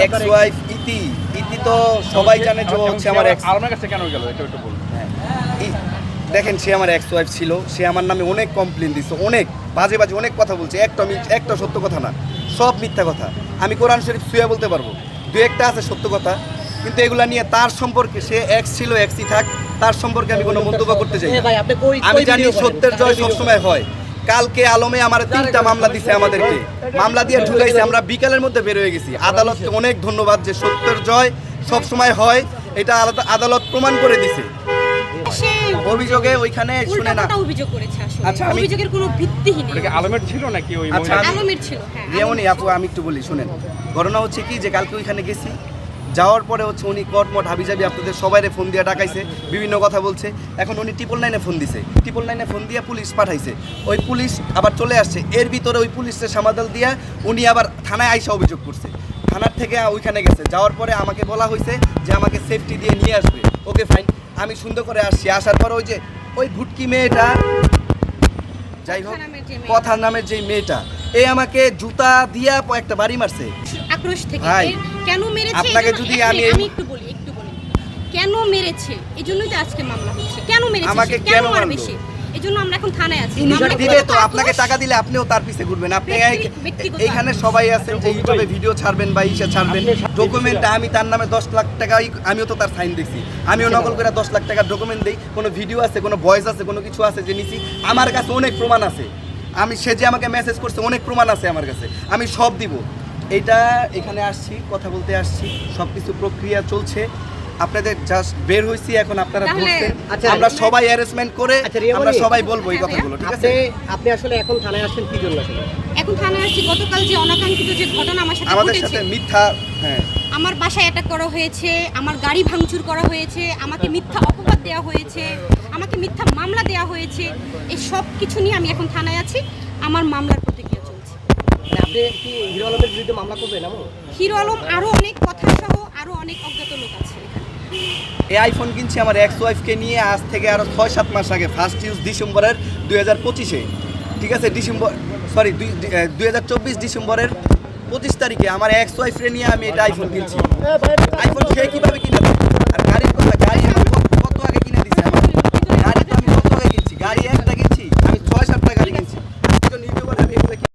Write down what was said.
Ex wife ইতি ইতি তো সবাই জানে যে ও হচ্ছে আমার এক্স। আলমের কাছে কেন গেল এটা একটু বলুন। দেখেন সে আমার এক্স ওয়াইফ ছিল, সে আমার নামে অনেক কমপ্লেন দিচ্ছে, অনেক বাজে বাজে অনেক কথা বলছে, একটা সত্য কথা না, সব মিথ্যা কথা। আমি কোরআন শরীফ ছুঁয়ে বলতে পারবো, দু একটা আছে সত্য কথা, কিন্তু এগুলা নিয়ে তার সম্পর্কে, সে এক্স ছিল এক্সই থাক, তার সম্পর্কে আমি কোনো মন্তব্য করতে চাই না। আমি জানি সত্যের জয় সবসময় হয়। কালকে আলমে আমার 3টা মামলা দিছে, আমাদেরকে মামলা দিয়ে ঢুকাইছে, আমরা বিকালের মধ্যে বের হয়ে গেছি। আদালতকে অনেক ধন্যবাদ যে সত্যের জয় সবসময় হয়, এটা আদালত প্রমাণ করে দিছে। অভিযোগে ওইখানে শুনে না, অভিযোগ করেছে আসলে। আচ্ছা, অভিযোগের কোনো ভিত্তিহীন। এটা কি আলমের ছিল নাকি ওই আচ্ছা, মহিলা? আলমের ছিল, হ্যাঁ। যেমনই আপু আমি একটু বলি শুনেন, ঘটনা হচ্ছে কি যে কালকে ওইখানে গেছি, যাওয়ার পরে হচ্ছে উনি কটমট হাবিজাবি আপনাদের সবাইরে ফোন দিয়ে ডাকাইছে, বিভিন্ন কথা বলছে। এখন উনি 999 ফোন দিছে, 999 ফোন দিয়ে পুলিশ পাঠাইছে, ওই পুলিশ আবার চলে আসছে। এর ভিতরে ওই পুলিশের সামাদাল দিয়া উনি আবার থানায় আইসা অভিযোগ করছে। থানার থেকে ওইখানে গেছে, যাওয়ার পরে আমাকে বলা হয়েছে যে আমাকে সেফটি দিয়ে নিয়ে আসবে। ওকে ফাইন, আমি সুন্দর করে আসছি। আসার পর ওই ভুটকি মেয়েটা, যাই হোক কথার নামের যে মেয়েটা, এই আমাকে জুতা দিয়া একটা বাড়ি মারছে আক্রোশ থেকে। ভাই, কেন মেরেছে আপনাকে যদি আমি একটু বলি কেন মেরেছে, এজন্যই তো আজকে মামলা হচ্ছে। কেন মেরেছে, আমাকে কেন কেন মারবে মারলো? সে, এজন্য আমরা এখন থানায় আছি। দিবে তো, আপনাকে টাকা দিলে আপনিও তার পিছে ঘুরবেন। আপনি ব্যক্তিগত এইখানে সবাই আছেন যে ইউটিউবে ভিডিও ছাড়বেন বা ইসে ছাড়বেন, ডকুমেন্টটা আমি তার নামে 10 লাখ টাকা, আমিও তো তার সাইন দিছি, আমিও নকল করে 10 লাখ টাকার ডকুমেন্ট দিই। কোনো ভিডিও আছে, কোনো ভয়েস আছে, কোনো কিছু আছে যে নিছি, আমার কাছে অনেক প্রমাণ আছে। সে যে আমাকে মেসেজ করছে, অনেক প্রমাণ আছে আমার কাছে, আমি সব দিব। এইটা এখানে আসছি, কথা বলতে আসছি, সব কিছু প্রক্রিয়া চলছে। আপনাদের জাস্ট বের হইছি, এখন আপনারা বলছেন, আমরা সবাই অ্যারেঞ্জমেন্ট করে আমরা সবাই বলবো এই কথাগুলো, ঠিক আছে? আপনি আসলে এখন থানায় আসছেন কি জন্য? আসলে এখন থানায় আসছি গতকাল যে অনাকাঙ্ক্ষিত যে ঘটনা আমাদের সাথে মিথ্যা, হ্যাঁ, আমার বাসায় অ্যাটাক করা হয়েছে, আমার গাড়ি ভাঙচুর করা হয়েছে, আমাকে মিথ্যা অপবাদ দেওয়া হয়েছে, আমাকে মিথ্যা মামলা দেওয়া হয়েছে। এই সব কিছু নিয়ে আমি এখন থানায় আছি, আমার মামলার প্রতিক্রিয়া চলছে। মানে আপনি কি হিরো আলমের বিরুদ্ধে মামলা করবেন? হিরো আলম আরো অনেক কথা সহ আরো অনেক অজ্ঞাত লোক আছে এখানে। এই আইফোন কিনছি আমার এক্স ওয়াইফকে নিয়ে, আজ থেকে আরো 6-7 মাস আগে, ফার্স্ট ইউজ ডিসেম্বরের 2025-এ, ঠিক আছে? 2024 ডিসেম্বরের 25 তারিখে আমার এক্স ওয়াইফকে নিয়ে আমি এটা আইফোন কিনছি। আইফোন সে কিভাবে কিনা, আর গাড়ির কথা, গাড়ি